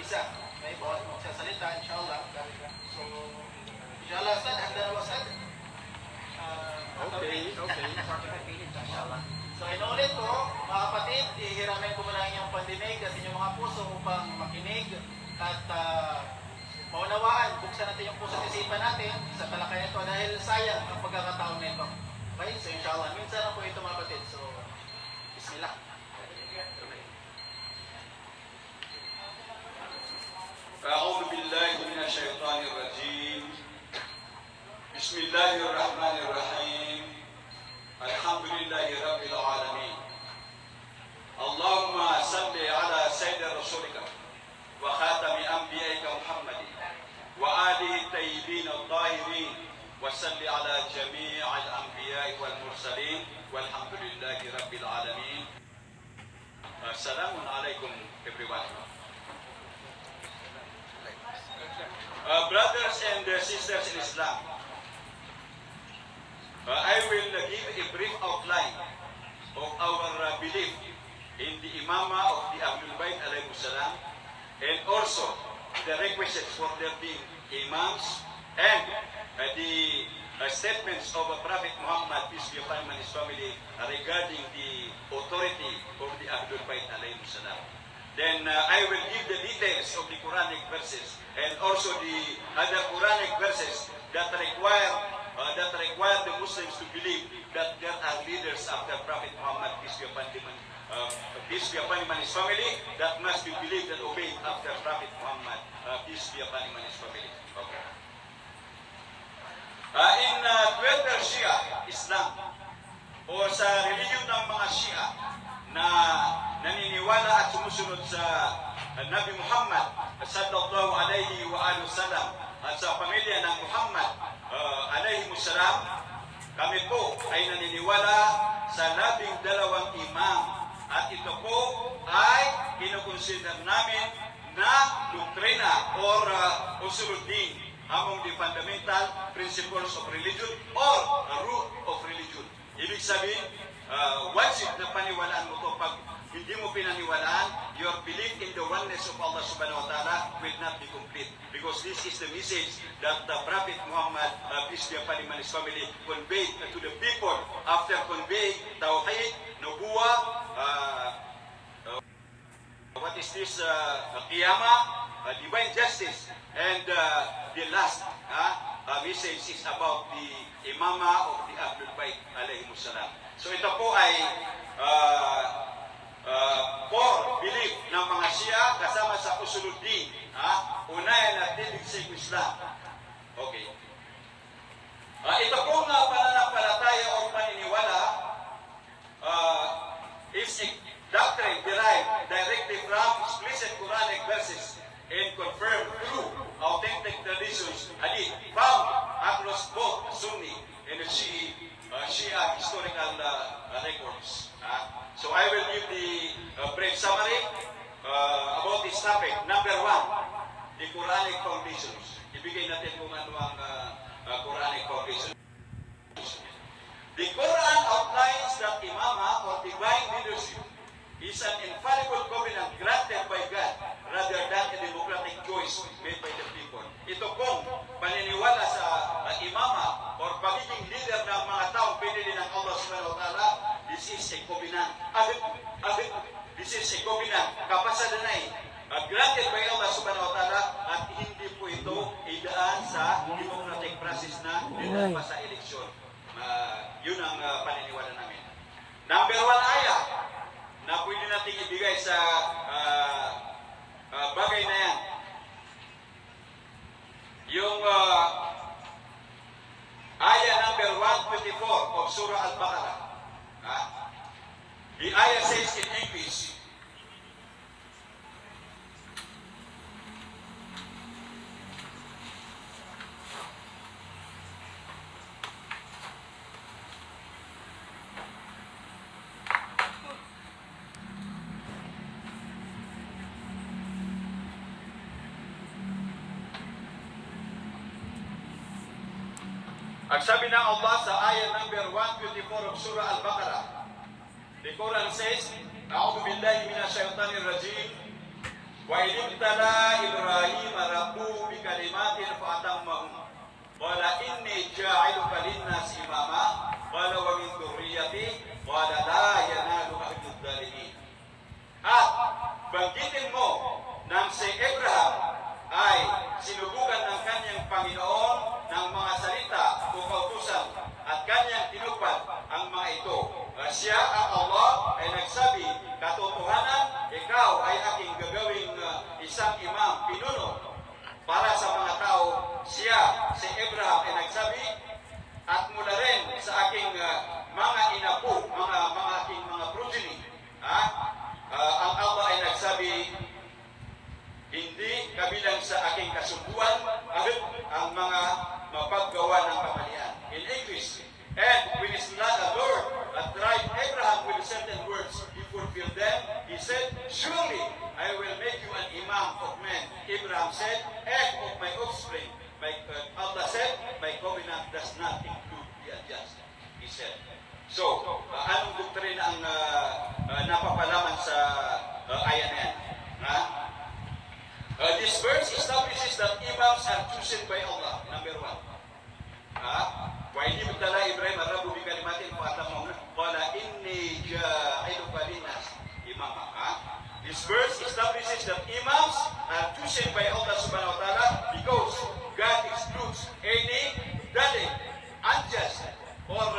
isa. May bawat magsasalita, inshallah. So, inshallah, Ustad, handa na ba, Ustad? Okay. 45 minutes, inshallah. So, inuulit ko, mga kapatid, ihiramin ko muna inyong pandinig at inyong mga puso upang makinig at maunawaan, buksan natin yung puso at isipan natin sa talakayan ito dahil sayang ang pagkakataon nito. Okay? So, inshallah, minsan na po ito mga kapatid. So, bismillah. أعوذ بالله من الشيطان الرجيم بسم الله الرحمن الرحيم الحمد لله رب العالمين اللهم صل على سيد رسولك وخاتم أنبيائك محمد وآله الطيبين الطاهرين وصل على جميع الأنبياء والمرسلين والحمد لله رب العالمين السلام عليكم everyone. Brothers and sisters in Islam, I will give a brief outline of our belief in the imamah of the Ahlul Bayt alayhi salam, and also the requisites for their being imams and the statements of Prophet Muhammad, peace be upon him and his family, regarding the authority of the Ahlul Bayt alayhi salam. Then I will give the details of the Quranic verses and also the other Quranic verses that require the Muslims to believe that there are leaders after Prophet Muhammad, peace be upon him and his family, that must be believed and obeyed after Prophet Muhammad, peace be upon him and his family. Okay. In Twitter Shia Islam o sa religion ng mga Shia na naniniwala at sumusunod sa Nabi Muhammad sallallahu alayhi wa alihi wasallam at sa pamilya ng Muhammad alayhi wasallam, kami po ay naniniwala sa 12 imam at ito po ay kinukonsider namin na doktrina or usuluddin among the fundamental principles of religion or root of religion. Ibig sabihin, wajib na paniwalaan mo ito. Pag hindi mo pinaniwalaan, your belief in the oneness of Allah subhanahu wa ta'ala will not be complete. Because this is the message that the Prophet Muhammad, peace be upon him and his family, conveyed to the people after conveying Tawheed, Nubuwa, what is this, Qiyamah, divine justice, and the last message is about the imamah of the Ahlul Bayt alayhi salam. So ito po ay core belief ng mga Shia kasama sa usuluddin. Unayan natin sa Islam. Okay. Ito pong pananampalataya o paniniwala is a doctrine derived directly from explicit Quranic verses and confirmed through authentic traditions hadith found across both Sunni and Shia historical records. So I will give the brief summary about this topic. Number 1, the Quranic foundations. Ibigay natin kung ano ang Quranic foundations. The Quran outlines that imamah or divine leadership is an infallible covenant granted by God rather than a democratic choice made by the people. Ito pong paniniwala sa imamah or pagiging leader ng mga taong pinili ng Allah subhanahu wa ta'ala, this is a covenant. This is a covenant. Kapasalanay, granted by Allah subhanahu wa ta'ala at hindi po ito idaan sa democratic process na dinapa sa eleksyon. Yun ang paniniwala namin. Number 1 ayah na pwede natin ibigay sa bagay na yan. Yung ayah number 124 of Surah Al-Baqarah. The ayah says in English, ang sabi ng Allah sa ayah number 124 of Surah Al-Baqarah, the Quran says, A'udhu billahi minash shaitanir rajim, Wa idibtala Ibrahim rabbuhu bi kalimatin fa atammahum. Qala inni ja'iluka lin-nasi imama. Qala wa min dhurriyyati. Qala la yanalu ahdud dhalimin. At banggitin mo nang si Abraham ay sinubukan ng kanyang Panginoon ng mga salita o kautusan at kanyang tinupad ang mga ito. Siya ang Allah ay nagsabi, katotohanan, ikaw ay aking gagawing isang imam, pinuno para sa mga tao. Siya, si Abraham ay nagsabi, at mula rin sa aking mga inapo, mga aking mga progeny. Ang Allah ay nagsabi, hindi kabilang sa aking kasumbuan ang mga mapaggawa ng kamalian. In English, and when his Lord tried Abraham with certain words, he fulfilled them. He said, surely I will make you an imam of men. Abraham said, and of my offspring. Allah said, my covenant does not include the unjust. He said. So, anong doktrina ang napapalaman sa ayan na yan? This verse establishes that imams are chosen by Allah, number one. Wa idibtala Ibrahim rabbuhu bi kalimatin fa atammahum. Qala inni ja'iluka lin-nas imama. This verse establishes that imams are chosen by Allah subhanahu wa ta'ala because God excludes any dalit, unjust, or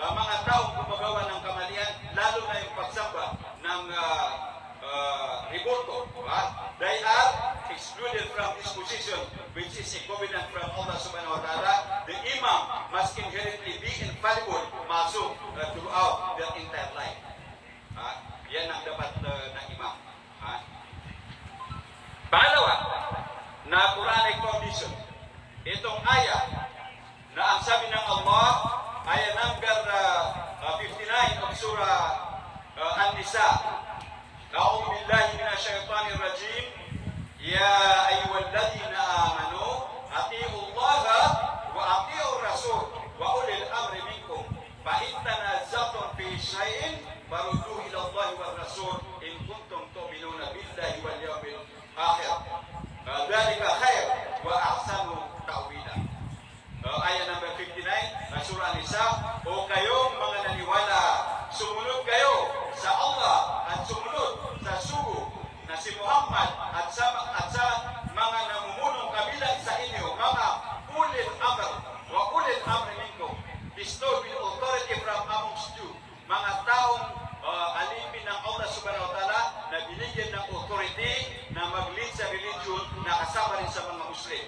mga taong gumagawa ng kamalian, lalo na yung pagsamba ng riboto. They are excluded from this position, which is a covenant from Allah subhanahu wa ta'ala. The imam must inherently be infallible, masum, throughout their entire life. Yan ang dapat ng imam. Pangalawa, na Quranic condition. Itong ayah na ang sabi ng Allah, ayah number 59 of surah An-Nisa. A'udhu billahi minasyaitanir rajim. Ya ayyuhalladzina amanu atii'u Allaha wa atii'ur rasul wa ulil amri minkum. Fa in tanaza'tum fi shay'in farudduhu ila Allahi war rasul in kuntum tu'minuna billahi wal yawmil akhir. Dzalika khair wa ahsanu ta'wila. Ayat number 59, surah An-Nisa. O kayong mga naniwala, sumunod kayo sa Allah at sumunod sa sugo na si Muhammad at sa mga namumunong kabilang sa inyo, mga ulil amr wa ulil amri minkum, bestowed with authority from amongst you, mga taong alipin ng Allah subhanahu wa ta'ala na binigyan ng authority na mag-lead sa religion na kasama rin sa mga Muslim.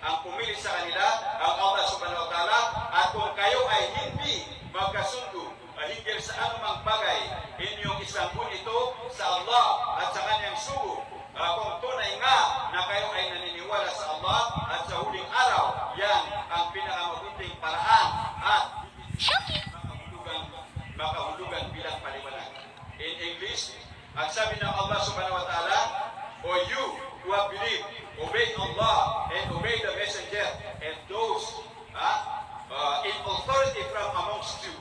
Ang pumili sa kanila, ang Allah subhanahu wa ta'ala, at kung kayo ay hindi magkasundo, hinggil sa anumang bagay, inyong isanggun ito sa Allah at sa kanyang sugo. Kung tunay nga na kayo ay naniniwala sa Allah at sa huling araw, yan ang pinakamabuting paraan at makahulugan bilang paliwanag. In English, ang sabi ng Allah subhanahu wa ta'ala, O you who have believed, obey Allah and obey the messenger and those in authority from amongst you.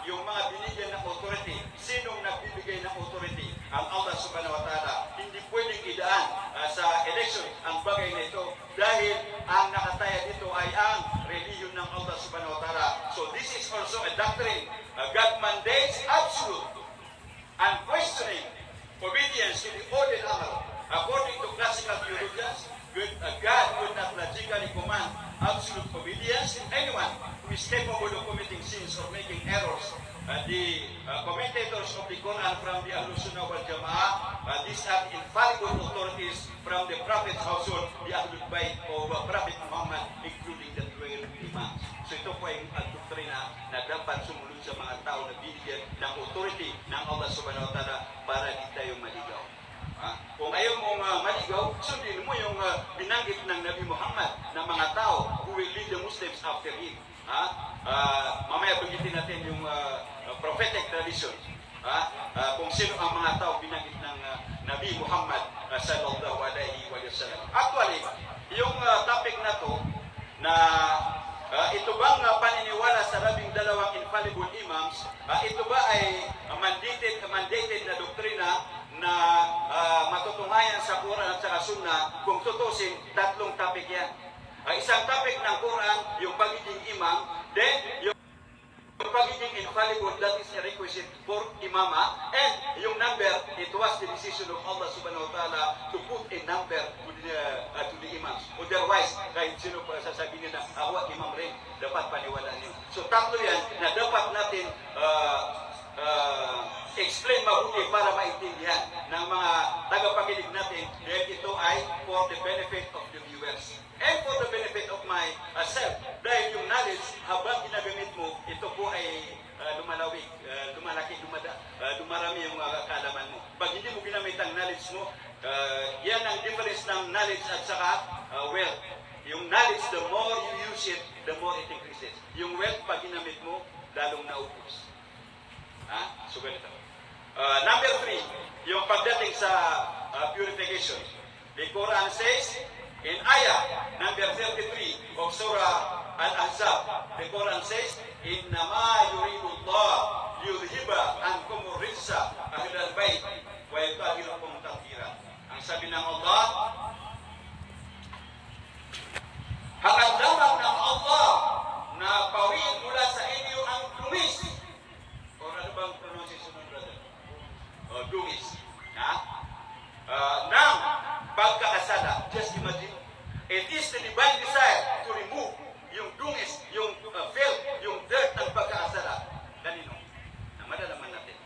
Yung mga binigyan ng authority, sinong nagbibigay ng authority? Ang Allah subhanahu wa ta'ala. Hindi pwedeng idaan sa election ang bagay na ito dahil ang nakataya dito ay ang religion ng Allah subhanahu wa ta'ala. So this is also a doctrine. God mandates absolute, unquestioning obedience to the order amr. According to classical theologians, God would not logically command absolute obedience to anyone who is capable of committing sins or making errors. The commentators of the Quran from the Ahlus Sunnah wal Jama'ah, these are infallible authorities from the Prophet's household, the Ahlul Bayt of Prophet Muhammad, including the 12 imams. So ito po ay doktrina na dapat sumunod sa mga tao na binigyan ng authority ng Allah subhanahu wa ta'ala para di tayo maligaw. Kung ayaw mong maligaw, sundin mo yung binanggit ng Nabi Muhammad na mga tao who will lead the Muslims after him. Mamaya banggitin natin yung prophetic tradition. Kung sino ang mga tao binanggit ng Nabi Muhammad sallallahu alaihi wa sallam. Actually, yung topic na to na ito bang paniniwala sa 12 infallible imams, ito ba ay mandated na doktrina na matutungayan sa Quran at saka Sunnah, kung tutusin, tatlong topic yan. Isang topic ng Quran, yung pagiging imam, then yung pagiging infallible, that is a requisite for imama, and yung number, it was the decision of Allah subhanahu wa ta'ala to put a number to the imams. Otherwise, kahit sino pa sasabihin na ako imam rin, dapat paniwalaan niyo. So tatlo yan na dapat natin explain mabuti para maintindihan ng mga tagapakinig natin dahil ito ay for the benefit of the viewers and for the benefit of myself. Dahil yung knowledge, habang ginagamit mo, ito po ay lumalawig, lumalaki, dumarami yung kaalaman mo. Pag hindi mo ginamit ang knowledge mo, yan ang difference ng knowledge at saka wealth. Yung knowledge, the more you use it, the more it increases. Yung wealth, pag ginamit mo, lalong naubos. So ganito. Number 3, yung pagdating sa purification. The Quran says, in ayah number 33 of Surah Al-Ahzab, the Quran says, إِنَّمَا يُرِيدُ اللَّهُ لِيُذْهِبَ عَنْكُمُ الرِّجْسَ أَهْلَ الْبَيْتِ وَيُطَهِّرَكُمْ تَطْهِيرًا. Ang sabi ng Allah, hangad lamang ng Allah na bawiin mula sa inyo ang dungis. O ano bang pronunciation ng brother? Dungis. Ng pagkakasala. Just imagine. It is the divine desire to remove yung dungis, yung filth, yung dirt ng pagkakasala. Kanino? Na malalaman natin.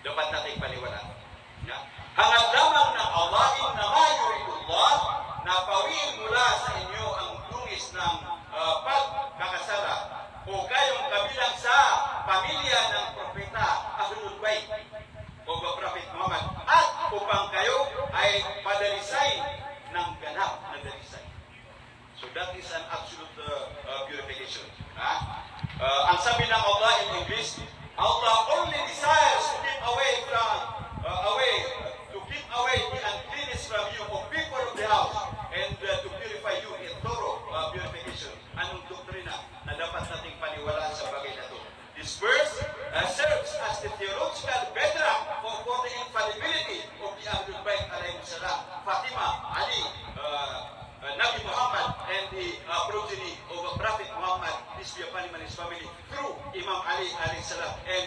Dapat natin paniwalaan. Hangad lamang ng Allah, innama yuridullah, na pawiin mula sa inyo ang dungis ng pagkakasala o kayong kabilang sa pamilya ng propeta Ahlul Bayt o Prophet Muhammad at upang kayo ay padalisay ng ganap na dalisay. So that is an absolute purification. Ang sabi ng Allah in English, Allah only desires to keep away the uncleanness from you of people of the house and to purify you in thorough purification. Anong doktrina na dapat nating paniwalaan sa bagay na ito? This verse serves as the theological bedrock for the infallibility of the Ahlul Bayt alayhi salam, Fatima, Ali, Nabi Muhammad, and the progeny of Prophet Muhammad, peace be upon him and his family, through Imam Ali alayhi salam, and